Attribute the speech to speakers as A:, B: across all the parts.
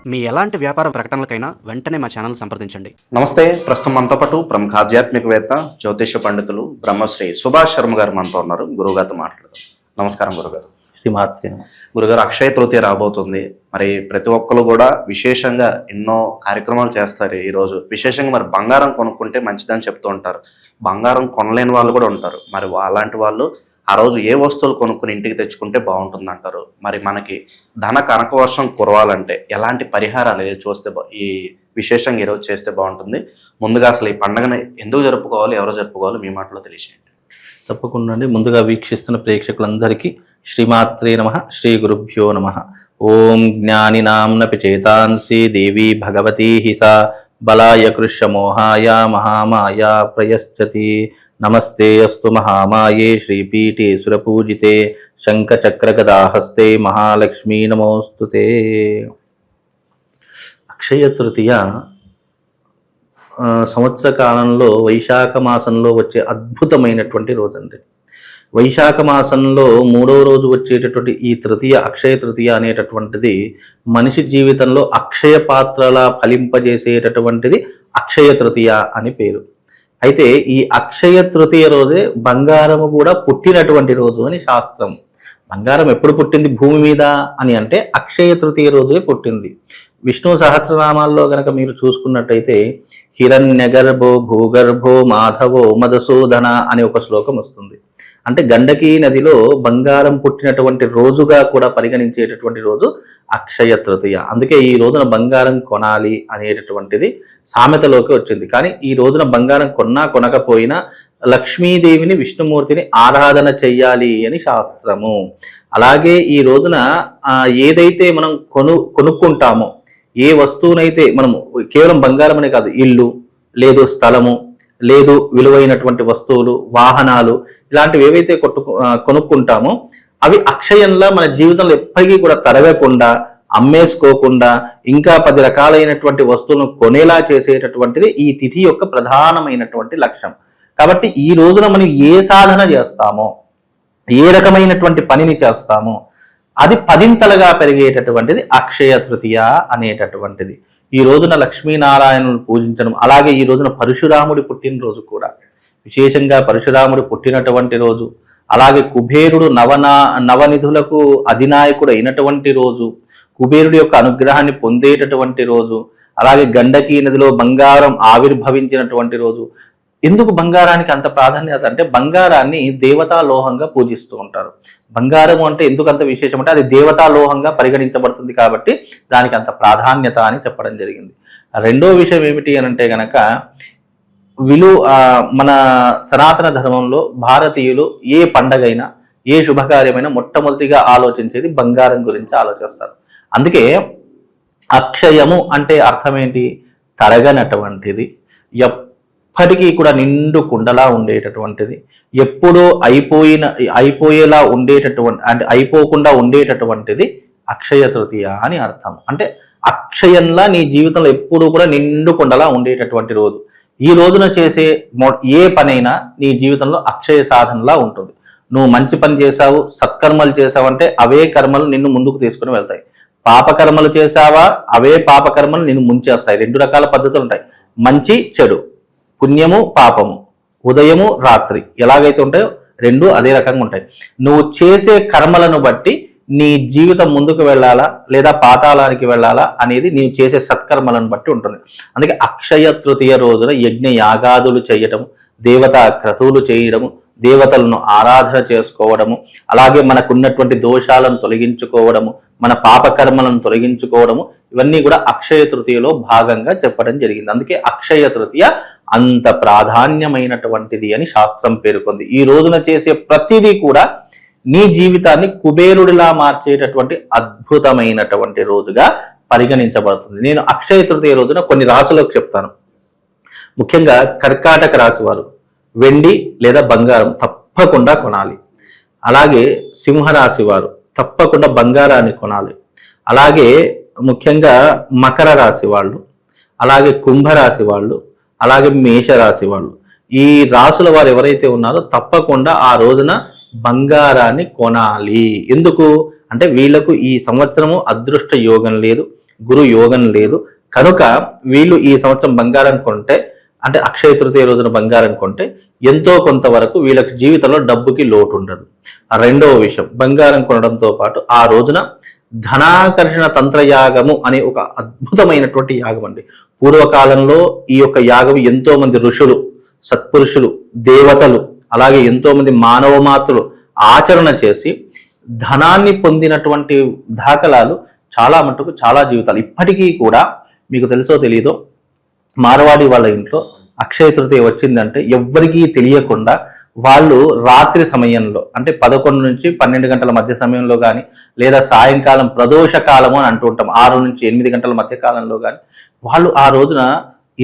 A: మీ ఎలాంటి వ్యాపార ప్రకటనలకైనా వెంటనే మా ఛానల్ సంప్రదించండి.
B: నమస్తే. ప్రస్తుతం మనతో పాటు ప్రముఖ ఆధ్యాత్మికవేత్త, జ్యోతిష పండితులు బ్రహ్మశ్రీ సుభాష్ శర్మ గారు మనతో ఉన్నారు. గురుగారితో మాట్లాడదాం. నమస్కారం గురుగారు.
C: శ్రీమాత్రే.
B: గురుగారు, అక్షయ తృతీయ రాబోతుంది. మరి ప్రతి ఒక్కరు కూడా విశేషంగా ఎన్నో కార్యక్రమాలు చేస్తారు. ఈరోజు విశేషంగా మరి బంగారం కొనుక్కుంటే మంచిదని చెప్తూ ఉంటారు. బంగారం కొనలేని వాళ్ళు కూడా ఉంటారు. మరి అలాంటి వాళ్ళు ఆ రోజు ఏ వస్తువులు కొనుక్కుని ఇంటికి తెచ్చుకుంటే బాగుంటుంది అంటారు? మరి మనకి ధన కనక వర్షం కురవాలంటే ఎలాంటి పరిహారాలు చూస్తే ఈ విశేషంగా ఈరోజు చేస్తే బాగుంటుంది? ముందుగా అసలు ఈ పండుగను ఎందుకు జరుపుకోవాలి, ఎవరు జరుపుకోవాలి, మీ మాటలో తెలియజేయండి.
C: తప్పకుండా అండి. ముందుగా వీక్షిస్తున్న ప్రేక్షకులందరికీ శ్రీమాత్రే నమః, శ్రీ గురుభ్యో నమః. ఓం జ్ఞానినాంనపి చేతాంసి దేవి భగవతి హిసా బలాయ కృష్యమోహాయ మహామాయ ప్రయశ్చతి. నమస్తే అస్తు మహామాయే శ్రీపీఠే సురపూజితే శంఖచక్రగదాహస్తే మహాలక్ష్మీ నమోస్తుతే. అక్షయ తృతీయ సంవత్సర కాలంలో వైశాఖ మాసంలో వచ్చే అద్భుతమైనటువంటి రోజు అండి. వైశాఖ మాసంలో 3వ రోజు వచ్చేటటువంటి ఈ తృతీయ, అక్షయ తృతీయ అనేటటువంటిది మనిషి జీవితంలో అక్షయ పాత్రలా ఫలింపజేసేటటువంటిది అక్షయ తృతీయ అని పేరు. అయితే ఈ అక్షయ తృతీయ రోజే బంగారము కూడా పుట్టినటువంటి రోజు అని శాస్త్రం. బంగారం ఎప్పుడు పుట్టింది భూమి మీద అని అంటే అక్షయ తృతీయ రోజే పుట్టింది. విష్ణు సహస్రనామాల్లో గనక మీరు చూసుకున్నట్టయితే హిరణ్యగర్భో భూగర్భో మాధవో మధుసూదన అనే ఒక శ్లోకం వస్తుంది. అంటే గండకీ నదిలో బంగారం పుట్టినటువంటి రోజుగా కూడా పరిగణించేటటువంటి రోజు అక్షయ తృతీయ. అందుకే ఈ రోజున బంగారం కొనాలి అనేటటువంటిది సామెతలోకి వచ్చింది. కానీ ఈ రోజున బంగారం కొన్నా కొనకపోయినా లక్ష్మీదేవిని, విష్ణుమూర్తిని ఆరాధన చెయ్యాలి అని శాస్త్రము. అలాగే ఈ రోజున ఏదైతే మనం కొనుక్కుంటామో, ఏ వస్తువునైతే మనం కేవలం బంగారం అనే కాదు, ఇల్లు లేదు, స్థలము లేదు, విలువైనటువంటి వస్తువులు, వాహనాలు, ఇలాంటివి ఏవైతే కొనుక్కుంటామో అవి అక్షయంలా మన జీవితంలో ఎప్పటికీ కూడా తరగకుండా, అమ్మేసుకోకుండా ఇంకా 10 రకాలైనటువంటి వస్తువులను కొనేలా చేసేటటువంటిది ఈ తిథి యొక్క ప్రధానమైనటువంటి లక్ష్యం. కాబట్టి ఈ రోజున మనం ఏ సాధన చేస్తామో, ఏ రకమైనటువంటి పనిని చేస్తామో అది 10ంతలుగా పెరిగేటటువంటిది అక్షయ తృతీయ అనేటటువంటిది. ఈ రోజున లక్ష్మీనారాయణులను పూజించడం, అలాగే ఈ రోజున పరశురాముడి పుట్టినరోజు కూడా విశేషంగా పరశురాముడు పుట్టినటువంటి రోజు. అలాగే కుబేరుడు నవనిధులకు అధినాయకుడు అయినటువంటి రోజు, కుబేరుడి యొక్క అనుగ్రహాన్ని పొందేటటువంటి రోజు. అలాగే గండకీ నదిలో బంగారం ఆవిర్భవించినటువంటి రోజు. ఎందుకు బంగారానికి అంత ప్రాధాన్యత అంటే బంగారాన్ని దేవతాలోహంగా పూజిస్తూ ఉంటారు. బంగారం అంటే ఎందుకు అంత విశేషం అంటే అది దేవతాలోహంగా పరిగణించబడుతుంది కాబట్టి దానికి అంత ప్రాధాన్యత అని చెప్పడం జరిగింది. రెండో విషయం ఏమిటి అని అంటే గనక మన సనాతన ధర్మంలో భారతీయులు ఏ పండగైనా, ఏ శుభకార్యమైనా మొట్టమొదటిగా ఆలోచించేది బంగారం గురించి ఆలోచిస్తారు. అందుకే అక్షయము అంటే అర్థం ఏంటి? తరగనటువంటిది, ఎప్పటికీ కూడా నిండు కుండలా ఉండేటటువంటిది, ఎప్పుడూ అయిపోయేలా ఉండేటటువంటి, అంటే అయిపోకుండా ఉండేటటువంటిది అక్షయ తృతీయ అని అర్థం. అంటే అక్షయంలా నీ జీవితంలో ఎప్పుడూ కూడా నిండు కుండలా ఉండేటటువంటి రోజు. ఈ రోజున చేసే ఏ పనైనా నీ జీవితంలో అక్షయ సాధనలా ఉంటుంది. నువ్వు మంచి పని చేసావు, సత్కర్మలు చేసావంటే అవే కర్మలు నిన్ను ముందుకు తీసుకుని వెళ్తాయి. పాపకర్మలు చేసావా, అవే పాపకర్మలు నిన్ను ముంచేస్తాయి. 2 రకాల పద్ధతులు ఉంటాయి, మంచి చెడు, పుణ్యము పాపము, ఉదయము రాత్రి, ఎలాగైతే ఉంటాయో 2 అదే రకంగా ఉంటాయి. నువ్వు చేసే కర్మలను బట్టి నీ జీవితం ముందుకు వెళ్ళాలా లేదా పాతాళానికి వెళ్ళాలా అనేది నీవు చేసే సత్కర్మలను బట్టి ఉంటుంది. అందుకే అక్షయ తృతీయ రోజున యజ్ఞ యాగాదులు చేయటము, దేవతా క్రతువులు చేయడము, దేవతలను ఆరాధన చేసుకోవడము, అలాగే మనకున్నటువంటి దోషాలను తొలగించుకోవడము, మన పాపకర్మలను తొలగించుకోవడము, ఇవన్నీ కూడా అక్షయ తృతీయలో భాగంగా చెప్పడం జరిగింది. అందుకే అక్షయ తృతీయ అంత ప్రాధాన్యమైనటువంటిది అని శాస్త్రం పేర్కొంది. ఈ రోజున చేసే ప్రతిదీ కూడా నీ జీవితాన్ని కుబేరుడిలా మార్చేటటువంటి అద్భుతమైనటువంటి రోజుగా పరిగణించబడుతుంది. నేను అక్షయ తృతీయ రోజున కొన్ని రాశులకు చెప్తాను. ముఖ్యంగా కర్కాటక రాశి వారు వెండి లేదా బంగారం తప్పకుండా కొనాలి. అలాగే సింహరాశి వారు తప్పకుండా బంగారాన్ని కొనాలి. అలాగే ముఖ్యంగా మకర రాశి వాళ్ళు, అలాగే కుంభరాశి వాళ్ళు, అలాగే మేషరాశి వాళ్ళు, ఈ రాశుల వారు ఎవరైతే ఉన్నారో తప్పకుండా ఆ రోజున బంగారాన్ని కొనాలి. ఎందుకు అంటే వీళ్లకు ఈ సంవత్సరము అదృష్ట యోగం లేదు, గురు యోగం లేదు. కనుక వీళ్ళు ఈ సంవత్సరం బంగారం కొంటే, అంటే అక్షయ తృతీయ రోజున బంగారం కొంటే ఎంతో కొంతవరకు వీళ్ళకి జీవితంలో డబ్బుకి లోటు ఉండదు. రెండవ విషయం, బంగారం కొనడంతో పాటు ఆ రోజున ధనాకర్షణ తంత్రయాగము అనే ఒక అద్భుతమైనటువంటి యాగం అండి. పూర్వకాలంలో ఈ యొక్క యాగం ఎంతో మంది ఋషులు, సత్పురుషులు, దేవతలు, అలాగే ఎంతో మంది మానవ మాతృలు ఆచరణ చేసి ధనాన్ని పొందినటువంటి దాఖలాలు చాలా మటుకు, చాలా జీవితాలు ఇప్పటికీ కూడా. మీకు తెలుసో తెలియదో, మార్వాడి వాళ్ళ ఇంట్లో అక్షయ తృతీయ వచ్చిందంటే ఎవ్వరికీ తెలియకుండా వాళ్ళు రాత్రి సమయంలో, అంటే 11 నుంచి 12 గంటల మధ్య సమయంలో కానీ, లేదా సాయంకాలం ప్రదోష కాలము అని అంటూ ఉంటాం, 6 నుంచి 8 గంటల మధ్య కాలంలో కానీ, వాళ్ళు ఆ రోజున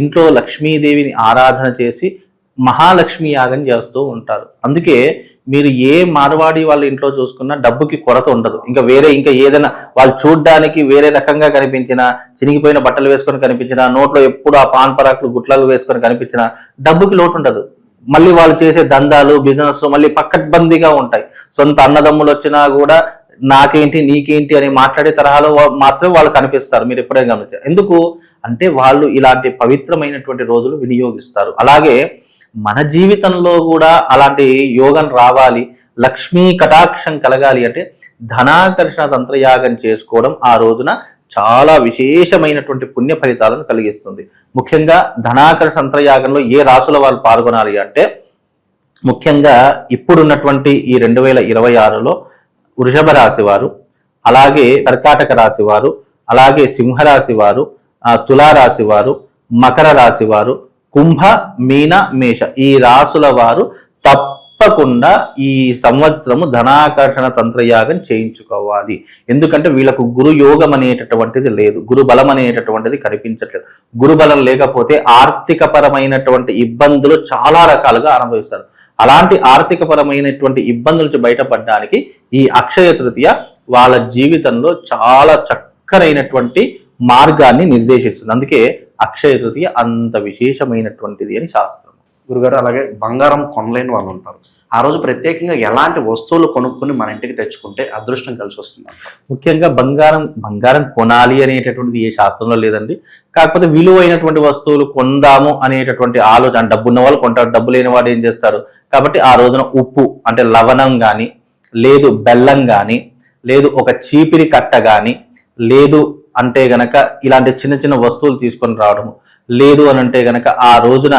C: ఇంట్లో లక్ష్మీదేవిని ఆరాధన చేసి మహాలక్ష్మి యాగం చేస్తూ ఉంటారు. అందుకే మీరు ఏ మార్వాడి వాళ్ళ ఇంట్లో చూసుకున్నా డబ్బుకి కొరత ఉండదు. ఇంకా ఏదైనా వాళ్ళు చూడ్డానికి వేరే రకంగా కనిపించినా, చినిగిపోయిన బట్టలు వేసుకొని కనిపించినా, నోట్లో ఎప్పుడు ఆ పాన్ పరాకులు గుట్లలు వేసుకొని కనిపించినా డబ్బుకి లోటు ఉండదు. మళ్ళీ వాళ్ళు చేసే దందాలు, బిజినెస్ మళ్ళీ పక్కడ్బందీగా ఉంటాయి. సొంత అన్నదమ్ములు వచ్చినా కూడా నాకేంటి నీకేంటి అని మాట్లాడే తరహాలో మాత్రం వాళ్ళు కనిపిస్తారు. మీరు ఎప్పుడైనా గమనించారు. ఎందుకు అంటే వాళ్ళు ఇలాంటి పవిత్రమైనటువంటి రోజులు వినియోగిస్తారు. అలాగే మన జీవితంలో కూడా అలాంటి యోగం రావాలి, లక్ష్మీ కటాక్షం కలగాలి అంటే ధనాకర్షణ తంత్రయాగం చేసుకోవడం ఆ రోజున చాలా విశేషమైనటువంటి పుణ్య ఫలితాలను కలిగిస్తుంది. ముఖ్యంగా ధనాకర్షణ తంత్రయాగంలో ఏ రాసుల వాళ్ళు పాల్గొనాలి అంటే, ముఖ్యంగా ఇప్పుడున్నటువంటి ఈ 2026లో వృషభ రాశి వారు, అలాగే కర్కాటక రాశి వారు, అలాగే సింహరాశి వారు, తులారాశి వారు, మకర రాశి వారు, కుంభ, మీన, మేష ఈ రాసుల వారు తప్పకుండా ఈ సంవత్సరము ధనాకర్షణ తంత్రయాగం చేయించుకోవాలి. ఎందుకంటే వీళ్ళకు గురు యోగం అనేటటువంటిది లేదు, గురు బలం అనేటటువంటిది కనిపించట్లేదు. గురు బలం లేకపోతే ఆర్థిక పరమైనటువంటి ఇబ్బందులు చాలా రకాలుగా అనుభవిస్తారు. అలాంటి ఆర్థిక పరమైనటువంటి ఇబ్బందుల నుంచి బయటపడడానికి ఈ అక్షయ తృతీయ వాళ్ళ జీవితంలో చాలా చక్కనైనటువంటి మార్గాన్ని నిర్దేశిస్తుంది. అందుకే అక్షయ తృతీయ అంత విశేషమైనటువంటిది అని శాస్త్రం.
B: గురుగారు, అలాగే బంగారం కొనలేని వాళ్ళు ఉంటారు. ఆ రోజు ప్రత్యేకంగా ఎలాంటి వస్తువులు కొనుక్కుని మన ఇంటికి తెచ్చుకుంటే అదృష్టం కలిసి వస్తుంది?
C: ముఖ్యంగా బంగారం కొనాలి అనేటటువంటిది ఏ శాస్త్రంలో లేదండి. కాకపోతే విలువైనటువంటి వస్తువులు కొందాము అనేటటువంటి ఆలోచన, డబ్బున్న వాళ్ళు కొంటారు, డబ్బు లేని వాడు ఏం చేస్తారు. కాబట్టి ఆ రోజున ఉప్పు అంటే లవణం కానీ, లేదు బెల్లం కానీ, లేదు ఒక చీపిరి కట్ట కానీ, లేదు అంటే గనక ఇలాంటి చిన్న చిన్న వస్తువులు తీసుకొని రావడము, లేదు అని అంటే గనక ఆ రోజున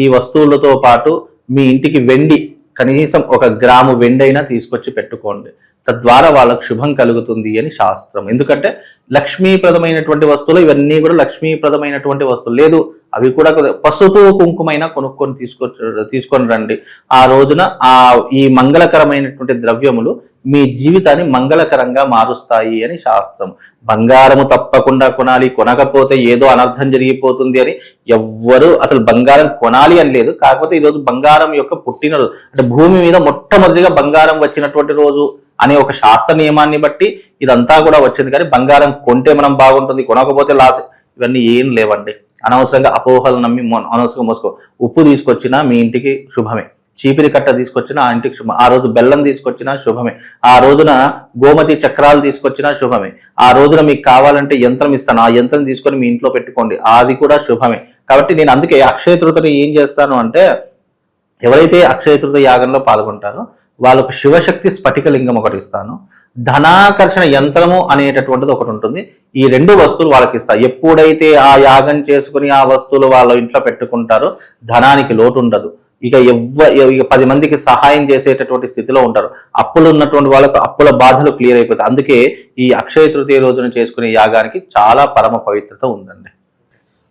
C: ఈ వస్తువులతో పాటు మీ ఇంటికి వెండి, కనీసం 1 గ్రాము వెండి అయినా తీసుకొచ్చి పెట్టుకోండి. తద్వారా వాళ్ళకు శుభం కలుగుతుంది అని శాస్త్రం. ఎందుకంటే లక్ష్మీప్రదమైనటువంటి వస్తువులు ఇవన్నీ కూడా లక్ష్మీప్రదమైనటువంటి వస్తువులు. లేదు అవి కూడా పసుపు కుంకుమైనా తీసుకొని రండి. ఆ రోజున ఈ మంగళకరమైనటువంటి ద్రవ్యములు మీ జీవితాన్ని మంగళకరంగా మారుస్తాయి అని శాస్త్రం. బంగారము తప్పకుండా కొనాలి, కొనకపోతే ఏదో అనర్థం జరిగిపోతుంది అని ఎవ్వరు అసలు బంగారం కొనాలి అని లేదు. కాకపోతే ఈరోజు బంగారం యొక్క పుట్టినరోజు, అంటే భూమి మీద మొట్టమొదటిగా బంగారం వచ్చినటువంటి రోజు అనే ఒక శాస్త్ర నియమాన్ని బట్టి ఇదంతా కూడా వచ్చింది. కానీ బంగారం కొంటే మనం బాగుంటుంది, కొనకపోతే లాస్, ఇవన్నీ ఏం లేవండి. అనవసరంగా అపోహలు నమ్మి అనవసరంగా మోసుకో. ఉప్పు తీసుకొచ్చినా మీ ఇంటికి శుభమే, చీపిరి కట్ట తీసుకొచ్చినా ఆ ఇంటికి శుభం, ఆ రోజు బెల్లం తీసుకొచ్చినా శుభమే, ఆ రోజున గోమతి చక్రాలు తీసుకొచ్చినా శుభమే, ఆ రోజున మీకు కావాలంటే యంత్రం ఇస్తాను, ఆ యంత్రం తీసుకొని మీ ఇంట్లో పెట్టుకోండి, అది కూడా శుభమే. కాబట్టి నేను అందుకే అక్షయ తృతీయ ఏం చేస్తాను అంటే, ఎవరైతే అక్షయ తృతీయ యాగంలో పాల్గొంటారో వాళ్ళకు శివశక్తి స్ఫటికలింగం ఒకటి ఇస్తాను, ధనాకర్షణ యంత్రము అనేటటువంటిది ఒకటి ఉంటుంది. ఈ 2 వస్తువులు వాళ్ళకి ఇస్తా. ఎప్పుడైతే ఆ యాగం చేసుకుని ఆ వస్తువులు వాళ్ళ ఇంట్లో పెట్టుకుంటారో ధనానికి లోటు ఉండదు. ఇక 10 మందికి సహాయం చేసేటటువంటి స్థితిలో ఉంటారు. అప్పులు ఉన్నటువంటి వాళ్ళకు అప్పుల బాధలు క్లియర్ అయిపోతాయి. అందుకే ఈ అక్షయ తృతీయ రోజున చేసుకునే యాగానికి చాలా పరమ పవిత్రత ఉందండి.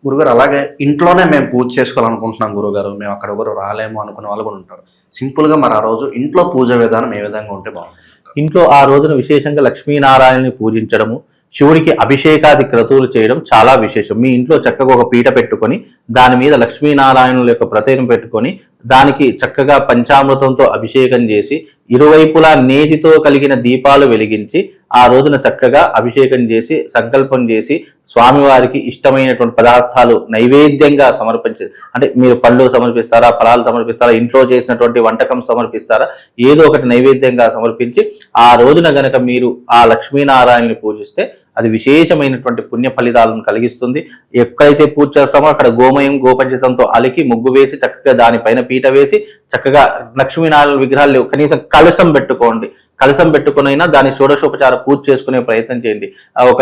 B: గురుగారు, అలాగే ఇంట్లోనే మేము పూజ చేసుకోవాలనుకుంటున్నాం గురుగారు, మేము అక్కడ ఎవరు రాలేము అనుకునే వాళ్ళు కూడా ఉంటారు. సింపుల్గా మరి ఆ రోజు ఇంట్లో పూజ విధానం ఏ విధంగా ఉంటే బాగుంటుంది?
C: ఇంట్లో ఆ రోజున విశేషంగా లక్ష్మీనారాయణని పూజించడము, శివుడికి అభిషేకాది క్రతువులు చేయడం చాలా విశేషం. మీ ఇంట్లో చక్కగా ఒక పీట పెట్టుకొని దాని మీద లక్ష్మీనారాయణుల యొక్క ప్రతిమ పెట్టుకొని దానికి చక్కగా పంచామృతంతో అభిషేకం చేసి ఇరువైపులా నేతితో కలిగిన దీపాలు వెలిగించి ఆ రోజున చక్కగా అభిషేకం చేసి సంకల్పం చేసి స్వామివారికి ఇష్టమైనటువంటి పదార్థాలు నైవేద్యంగా సమర్పించి, అంటే మీరు పళ్ళు సమర్పిస్తారా, ఫలాలు సమర్పిస్తారా, ఇంట్లో చేసినటువంటి వంటకం సమర్పిస్తారా, ఏదో ఒకటి నైవేద్యంగా సమర్పించి ఆ రోజున గనక మీరు ఆ లక్ష్మీనారాయణని పూజిస్తే అది విశేషమైనటువంటి పుణ్య ఫలితాలను కలిగిస్తుంది. ఎక్కడైతే పూజ చేస్తామో అక్కడ గోమయం గోపంచితంతో అలికి ముగ్గు వేసి చక్కగా దానిపైన పీట వేసి చక్కగా లక్ష్మీనారాయణ విగ్రహాలు కనీసం కలశం పెట్టుకోండి. కలశం పెట్టుకునైనా దాని షోడశోపచార పూజ చేసుకునే ప్రయత్నం చేయండి. ఒక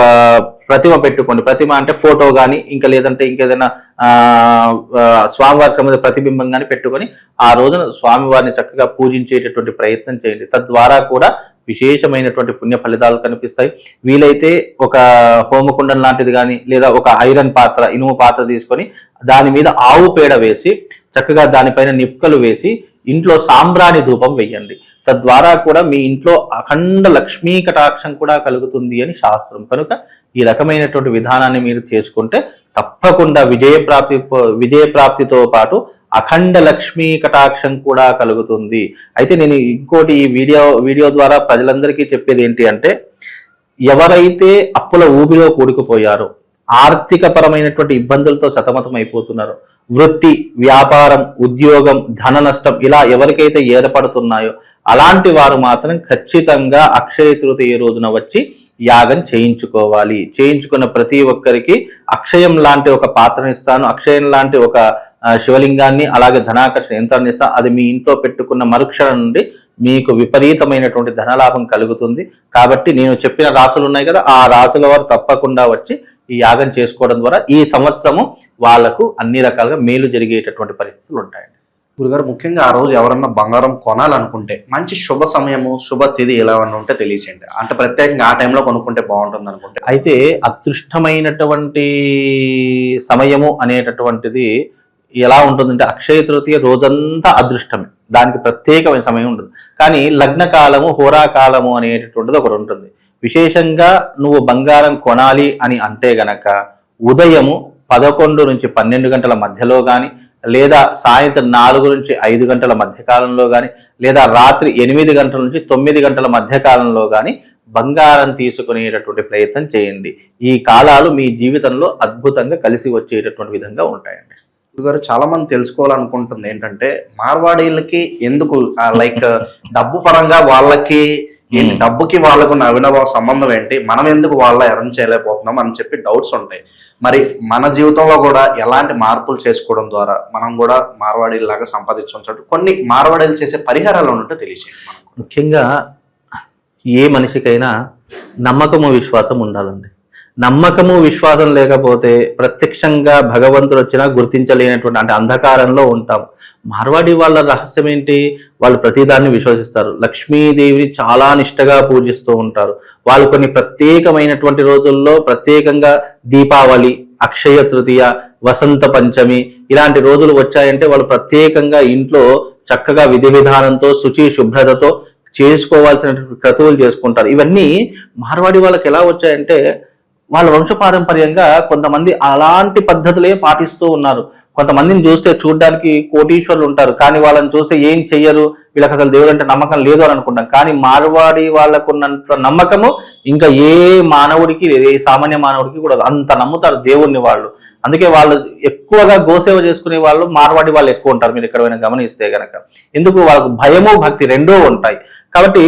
C: ప్రతిమ పెట్టుకోండి. ప్రతిమ అంటే ఫోటో కానీ ఇంకా లేదంటే ఇంకేదైనా స్వామివారికి సంబంధించిన ప్రతిబింబం కానీ పెట్టుకొని ఆ రోజున స్వామివారిని చక్కగా పూజించేటటువంటి ప్రయత్నం చేయండి. తద్వారా కూడా విశేషమైనటువంటి పుణ్య ఫలితాలు కనిపిస్తాయి. వీలైతే ఒక హోమకుండం లాంటిది కానీ లేదా ఒక ఐరన్ పాత్ర, ఇనుము పాత్ర తీసుకొని దాని మీద ఆవు పేడ వేసి చక్కగా దానిపైన నిప్పుకలు వేసి ఇంట్లో సాంబ్రాణి ధూపం వేయండి. తద్వారా కూడా మీ ఇంట్లో అఖండ లక్ష్మీ కటాక్షం కూడా కలుగుతుంది అని శాస్త్రం. కనుక ఈ రకమైనటువంటి విధానాన్ని మీరు చేసుకుంటే తప్పకుండా విజయప్రాప్తితో పాటు అఖండ లక్ష్మీ కటాక్షం కూడా కలుగుతుంది. అయితే నేను ఇంకోటి ఈ వీడియో ద్వారా ప్రజలందరికీ చెప్పేది ఏంటి అంటే, ఎవరైతే అప్పుల ఊబిలో కూడుకుపోయారో, ఆర్థిక పరమైనటువంటి ఇబ్బందులతో సతమతం అయిపోతున్నారు, వృత్తి, వ్యాపారం, ఉద్యోగం, ధన నష్టం ఇలా ఎవరికైతే ఏర్పడుతున్నాయో అలాంటి వారు మాత్రం ఖచ్చితంగా అక్షయ తృతీయ రోజున వచ్చి యాగం చేయించుకోవాలి. చేయించుకున్న ప్రతి ఒక్కరికి అక్షయం లాంటి ఒక పాత్రని ఇస్తాను, అక్షయం లాంటి ఒక శివలింగాన్ని అలాగే ధనాకర్షణ యంత్రాన్ని ఇస్తాను. అది మీ ఇంట్లో పెట్టుకున్న మరుక్షణం నుండి మీకు విపరీతమైనటువంటి ధనలాభం కలుగుతుంది. కాబట్టి నేను చెప్పిన రాసులు ఉన్నాయి కదా, ఆ రాసుల వారు తప్పకుండా వచ్చి ఈ యాగం చేసుకోవడం ద్వారా ఈ సంవత్సరము వాళ్లకు అన్ని రకాలుగా మేలు జరిగేటటువంటి పరిస్థితులు ఉంటాయండి.
B: గురుగారు, ముఖ్యంగా ఆ రోజు ఎవరన్నా బంగారం కొనాలనుకుంటే మంచి శుభ సమయము, శుభ తిథి ఎలా ఉంటే తెలియచేయండి. అంటే ప్రత్యేకంగా ఆ టైంలో కొనుక్కుంటే బాగుంటుంది అనుకుంటే.
C: అయితే అదృష్టమైనటువంటి సమయము అనేటటువంటిది ఎలా ఉంటుందంటే, అక్షయ తృతీయ రోజంతా అదృష్టమే, దానికి ప్రత్యేకమైన సమయం ఉంటుంది. కానీ లగ్న కాలము, హోరాకాలము అనేటటువంటిది ఒకటి ఉంటుంది. విశేషంగా నువ్వు బంగారం కొనాలి అని అంటే గనక ఉదయము 11 నుంచి 12 గంటల మధ్యలో కానీ, లేదా సాయంత్రం 4 నుంచి 5 గంటల మధ్య కాలంలో కానీ, లేదా రాత్రి 8 గంటల నుంచి 9 గంటల మధ్య కాలంలో కానీ బంగారం తీసుకునేటటువంటి ప్రయత్నం చేయండి. ఈ కాలాలు మీ జీవితంలో అద్భుతంగా కలిసి వచ్చేటటువంటి విధంగా ఉంటాయండి.
B: గురుగారు, చాలా మంది తెలుసుకోవాలనుకుంటుంది ఏంటంటే, మార్వాడీలకి ఎందుకు లైక్ డబ్బు పరంగా వాళ్ళకి ఏంటి, డబ్బుకి వాళ్ళకు అవినాభావ సంబంధం ఏంటి, మనం ఎందుకు వాళ్ళ ఎర్న్ చేయలేకపోతున్నాం అని చెప్పి డౌట్స్ ఉంటాయి. మరి మన జీవితంలో కూడా ఎలాంటి మార్పులు చేసుకోవడం ద్వారా మనం కూడా మార్వాడీలాగా సంపాదించవచ్చు, కొన్ని మార్వాడీలు చేసే పరిహారాలు ఉంటే తెలియచేయండి.
C: ముఖ్యంగా ఏ మనిషికైనా నమ్మకము, విశ్వాసం ఉండాలండి. నమ్మకము, విశ్వాసం లేకపోతే ప్రత్యక్షంగా భగవంతుడు వచ్చినా గుర్తించలేనటువంటి అంటే అంధకారంలో ఉంటాం. మార్వాడి వాళ్ళ రహస్యం ఏంటి? వాళ్ళు ప్రతిదాన్ని విశ్వసిస్తారు. లక్ష్మీదేవిని చాలా నిష్టగా పూజిస్తూ ఉంటారు. వాళ్ళు కొన్ని ప్రత్యేకమైనటువంటి రోజుల్లో ప్రత్యేకంగా దీపావళి, అక్షయ తృతీయ, వసంత పంచమి ఇలాంటి రోజులు వచ్చాయంటే వాళ్ళు ప్రత్యేకంగా ఇంట్లో చక్కగా విధి విధానంతో శుచి శుభ్రతతో చేసుకోవాల్సిన క్రతువులు చేసుకుంటారు. ఇవన్నీ మార్వాడి వాళ్ళకి ఎలా వచ్చాయంటే, వాళ్ళ వంశపారంపర్యంగా కొంతమంది అలాంటి పద్ధతులే పాటిస్తూ ఉన్నారు. కొంతమందిని చూస్తే చూడడానికి కోటీశ్వరులు ఉంటారు, కానీ వాళ్ళని చూస్తే ఏం చెయ్యరు, వీళ్ళకి అసలు దేవుడు అంటే నమ్మకం లేదు అని అనుకుంటాం. కానీ మార్వాడి వాళ్ళకున్నంత నమ్మకము ఇంకా ఏ మానవుడికి, ఏ సామాన్య మానవుడికి కూడా అంత నమ్ముతారు దేవుణ్ణి వాళ్ళు. అందుకే వాళ్ళు ఎక్కువగా గోసేవ చేసుకునే వాళ్ళు మార్వాడి వాళ్ళు ఎక్కువ ఉంటారు. మీరు ఎక్కడైనా గమనిస్తే గనక, ఎందుకు వాళ్ళకు భయము భక్తి రెండూ ఉంటాయి. కాబట్టి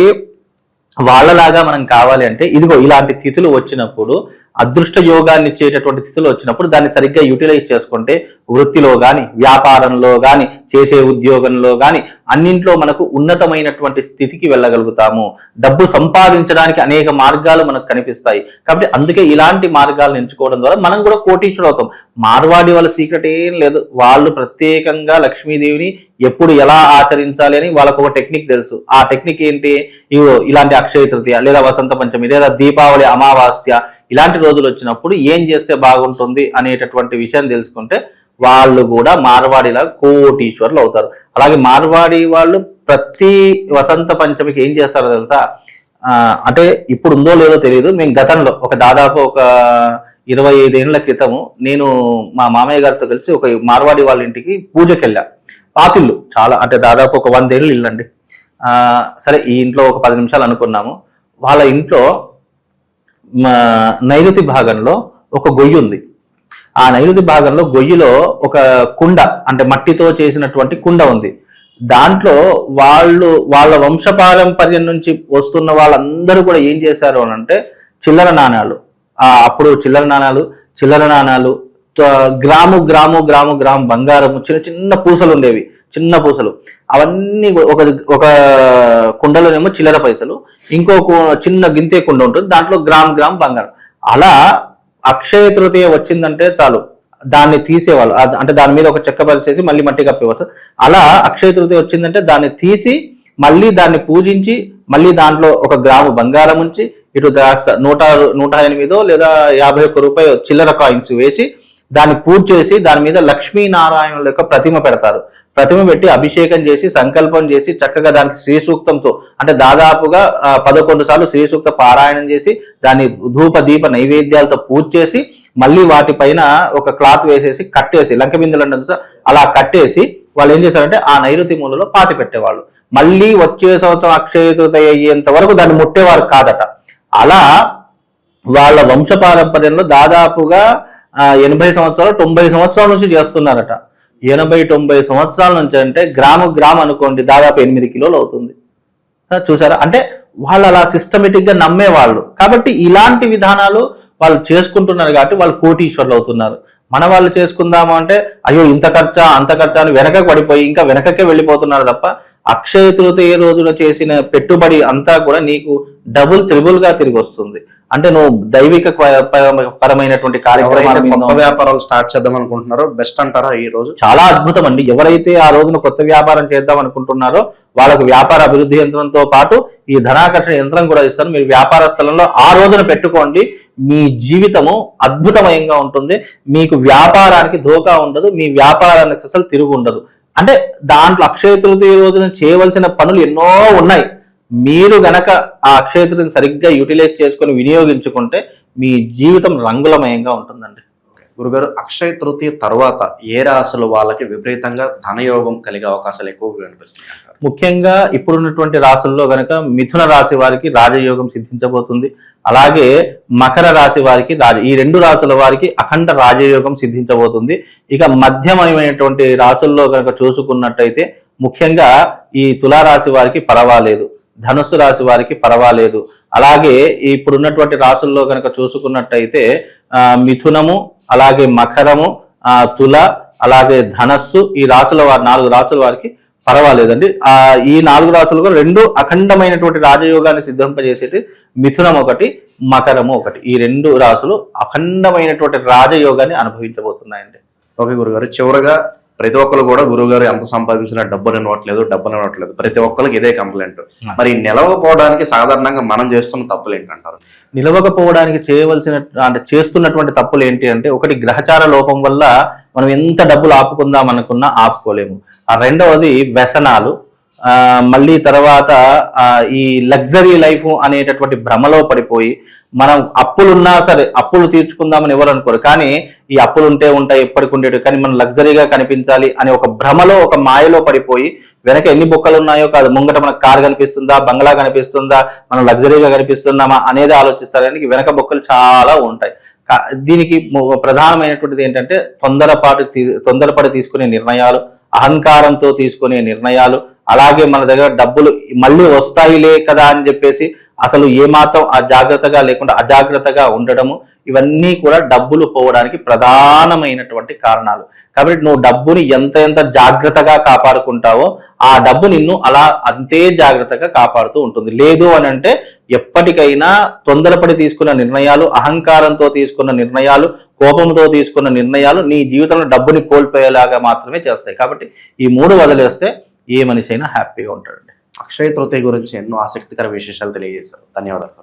C: వాళ్ళలాగా మనం కావాలి అంటే ఇదిగో ఇలాంటి తిథులు వచ్చినప్పుడు, అదృష్ట యోగాన్ని ఇచ్చేటటువంటి తిథులు వచ్చినప్పుడు దాన్ని సరిగ్గా యూటిలైజ్ చేసుకుంటే వృత్తిలో కానీ, వ్యాపారంలో కానీ, చేసే ఉద్యోగంలో కానీ అన్నింట్లో మనకు ఉన్నతమైనటువంటి స్థితికి వెళ్ళగలుగుతాము. డబ్బు సంపాదించడానికి అనేక మార్గాలు మనకు కనిపిస్తాయి. కాబట్టి అందుకే ఇలాంటి మార్గాలను ఎంచుకోవడం ద్వారా మనం కూడా కోటీశ్వరులు అవుతాం. మార్వాడి వాళ్ళ సీక్రెట్ ఏం లేదు. వాళ్ళు ప్రత్యేకంగా లక్ష్మీదేవిని ఎప్పుడు ఎలా ఆచరించాలి అని వాళ్ళకు ఒక టెక్నిక్ తెలుసు. ఆ టెక్నిక్ ఏంటి? ఇలాంటి అక్షయ తృతీయ లేదా వసంత పంచమి లేదా దీపావళి అమావాస్య ఇలాంటి రోజులు వచ్చినప్పుడు ఏం చేస్తే బాగుంటుంది అనేటటువంటి విషయం తెలుసుకుంటే వాళ్ళు కూడా మార్వాడిలా కోటీశ్వరులు అవుతారు. అలాగే మార్వాడి వాళ్ళు ప్రతి వసంత పంచమికి ఏం చేస్తారో తెలుసా? అంటే ఇప్పుడు ఉందో లేదో తెలియదు. మేము గతంలో దాదాపు ఒక 25 ఏళ్ల క్రితము నేను మా మామయ్య గారితో కలిసి ఒక మార్వాడి వాళ్ళ ఇంటికి పూజకి వెళ్ళా. పాతిళ్ళు చాలా, అంటే దాదాపు ఒక 100 ఏళ్ళు ఇల్లండి. సరే, ఈ ఇంట్లో ఒక 10 నిమిషాలు అనుకున్నాము. వాళ్ళ ఇంట్లో నైరుతి భాగంలో ఒక గొయ్యి ఉంది. ఆ నైరుతి భాగంలో గొయ్యిలో ఒక కుండ, అంటే మట్టితో చేసినటువంటి కుండ ఉంది. దాంట్లో వాళ్ళ వంశపారంపర్యం నుంచి వస్తున్న వాళ్ళందరూ కూడా ఏం చేశారు అని అంటే చిల్లర నాణ్యాలు, అప్పుడు చిల్లర నాణాలు, గ్రాము బంగారము, చిన్న చిన్న పూసలు ఉండేవి, చిన్న పూసలు. అవన్నీ ఒక కుండలోనేమో చిల్లర పైసలు, ఇంకో చిన్న గింతే కుండ ఉంటుంది, దాంట్లో గ్రామ్ బంగారం. అలా అక్షయ తృతీయ వచ్చిందంటే చాలు దాన్ని తీసేవాళ్ళు. అంటే దాని మీద ఒక చెక్క పరిచేసి మళ్ళీ మట్టి కప్పేవాళ్ళు. అలా అక్షయ తృతీయ వచ్చిందంటే దాన్ని తీసి మళ్ళీ దాన్ని పూజించి మళ్ళీ దాంట్లో ఒక గ్రాము బంగారం ఉంచి ఇటు 108 లేదా 51 రూపాయలు చిల్లర కాయిన్స్ వేసి దాన్ని పూజ చేసి దాని మీద లక్ష్మీనారాయణుల యొక్క ప్రతిమ పెడతారు. ప్రతిమ పెట్టి అభిషేకం చేసి సంకల్పం చేసి చక్కగా దానికి శ్రీ సూక్తంతో, అంటే దాదాపుగా 11 సార్లు శ్రీ సూక్త పారాయణం చేసి దాన్ని ధూప దీప నైవేద్యాలతో పూజ చేసి మళ్ళీ వాటిపైన ఒక క్లాత్ వేసేసి కట్టేసి, లంక బిందెలు అంటే అలా కట్టేసి వాళ్ళు ఏం చేశారంటే ఆ నైరుతి మూలలో పాతి పెట్టేవాళ్ళు. మళ్ళీ వచ్చే సంవత్సరం అక్షయ తృతీయ అయ్యేంత వరకు దాన్ని ముట్టేవారు కాదట. అలా వాళ్ళ వంశ పారంపర్యంలో దాదాపుగా 80 సంవత్సరాలు 90 సంవత్సరాల నుంచి చేస్తున్నారట. 80-90 సంవత్సరాల నుంచి అంటే గ్రామ్ అనుకోండి, దాదాపు 8 కిలోలు అవుతుంది. చూసారా? అంటే వాళ్ళు అలా సిస్టమేటిక్ గా నమ్మేవాళ్ళు. కాబట్టి ఇలాంటి విధానాలు వాళ్ళు చేసుకుంటున్నారు కాబట్టి వాళ్ళు కోటీశ్వర్లు అవుతున్నారు. మన వాళ్ళు చేసుకుందాము అంటే అయ్యో ఇంత ఖర్చా అంత ఖర్చా అని వెనకకు పడిపోయి ఇంకా వెనకకే వెళ్ళిపోతున్నారు తప్ప అక్షయ తృతీయ రోజున చేసిన పెట్టుబడి అంతా కూడా నీకు డబుల్ త్రిబుల్ గా తిరిగి వస్తుంది. అంటే నువ్వు దైవిక పరమైనటువంటి కార్యక్రమాలు
B: వ్యాపారాలు స్టార్ట్ చేద్దాం అనుకుంటున్నారో బెస్ట్ అంటారా ఈ రోజు?
C: చాలా అద్భుతం అండి. ఎవరైతే ఆ రోజున కొత్త వ్యాపారం చేద్దాం అనుకుంటున్నారో వాళ్ళకు వ్యాపార అభివృద్ధి యంత్రంతో పాటు ఈ ధనాకర్షణ యంత్రం కూడా ఇస్తారు. మీరు వ్యాపార స్థలంలో ఆ రోజున పెట్టుకోండి, మీ జీవితము అద్భుతమయంగా ఉంటుంది. మీకు వ్యాపారానికి ధోకా ఉండదు, మీ వ్యాపారానికి అసలు తిరుగు ఉండదు. అంటే దాంట్లో అక్షయ తృతీయ రోజున చేయవలసిన పనులు ఎన్నో ఉన్నాయి. మీరు గనక ఆ అక్షయ తృతీయను సరిగ్గా యూటిలైజ్ చేసుకొని వినియోగించుకుంటే మీ జీవితం రంగులమయంగా ఉంటుందండి.
B: గురుగారు, అక్షయ తృతీయ తర్వాత ఏ రాశుల వాళ్ళకి విపరీతంగా ధనయోగం కలిగే అవకాశాలు ఎక్కువగా కనిపిస్తున్నాయి?
C: ముఖ్యంగా ఇప్పుడున్నటువంటి రాశుల్లో గనక మిథున రాశి వారికి రాజయోగం సిద్ధించబోతుంది. అలాగే మకర రాశి వారికి ఈ 2 రాశుల వారికి అఖండ రాజయోగం సిద్ధించబోతుంది. ఇక మధ్యమైనటువంటి రాశుల్లో గనక చూసుకున్నట్టయితే ముఖ్యంగా ఈ తులారాశి వారికి పర్వాలేదు, ధనుస్సు రాశి వారికి పర్వాలేదు. అలాగే ఇప్పుడున్నటువంటి రాశుల్లో కనుక చూసుకున్నట్టయితే మిథునము, అలాగే మకరము, తుల, అలాగే ధనస్సు, ఈ రాశుల 4 రాశుల వారికి పర్వాలేదండి. ఈ 4 రాశులు కూడా 2 అఖండమైనటువంటి రాజయోగాన్ని సిద్ధింపజేసేది మిథునం ఒకటి, మకరము ఒకటి. ఈ 2 రాశులు అఖండమైనటువంటి రాజయోగాన్ని అనుభవించబోతున్నాయండి.
B: ఓకే గురుగారు, చివరగా ప్రతి ఒక్కరు కూడా గురువుగారు ఎంత సంపాదించినా డబ్బులు ఇవ్వట్లేదు. ప్రతి ఒక్కరికి ఇదే కంప్లైంట్. మరి నిలవకపోవడానికి సాధారణంగా మనం చేస్తున్న తప్పులు ఏంటంటారు?
C: నిలవకపోవడానికి చేస్తున్నటువంటి తప్పులు ఏంటి అంటే, ఒకటి గ్రహచార లోపం వల్ల మనం ఎంత డబ్బులు ఆపుకుందాం అనుకున్నా ఆపుకోలేము. రెండవది వ్యసనాలు. మళ్ళీ తర్వాత ఈ లగ్జరీ లైఫ్ అనేటటువంటి భ్రమలో పడిపోయి మనం అప్పులున్నా సరే అప్పులు తీర్చుకుందామని ఎవరు అనుకోరు, కానీ ఈ అప్పులు ఉంటాయి ఎప్పటికి ఉండేవి, కానీ మనం లగ్జరీగా కనిపించాలి అనే ఒక భ్రమలో ఒక మాయలో పడిపోయి వెనక ఎన్ని బొక్కలు ఉన్నాయో కాదు, ముంగట మనకు కారు కనిపిస్తుందా, బంగ్లా కనిపిస్తుందా, మనం లగ్జరీగా కనిపిస్తున్నామా అనేది ఆలోచిస్తారు. కానీ వెనక బొక్కలు చాలా ఉంటాయి. దీనికి ప్రధానమైనటువంటిది ఏంటంటే తొందరపడి తీసుకునే నిర్ణయాలు, అహంకారంతో తీసుకునే నిర్ణయాలు, అలాగే మన దగ్గర డబ్బులు మళ్ళీ వస్తాయిలే కదా అని చెప్పేసి అసలు ఏమాత్రం జాగ్రత్తగా లేకుండా అజాగ్రత్తగా ఉండడము, ఇవన్నీ కూడా డబ్బులు పోవడానికి ప్రధానమైనటువంటి కారణాలు. కాబట్టి నువ్వు డబ్బుని ఎంత జాగ్రత్తగా కాపాడుకుంటావో ఆ డబ్బు నిన్ను అలా అంతే జాగ్రత్తగా కాపాడుతూ ఉంటుంది. లేదు అని అంటే ఎప్పటికైనా తొందరపడి తీసుకున్న నిర్ణయాలు, అహంకారంతో తీసుకున్న నిర్ణయాలు, కోపంతో తీసుకున్న నిర్ణయాలు నీ జీవితంలో డబ్బుని కోల్పోయేలాగా మాత్రమే చేస్తాయి. కాబట్టి ఈ 3 వదిలేస్తే ఏ మనిషి అయినా హ్యాపీగా ఉంటాడండి.
B: అక్షయ తృతీయ గురించి ఎన్నో ఆసక్తికర విశేషాలు తెలియజేశారు. ధన్యవాదాలు.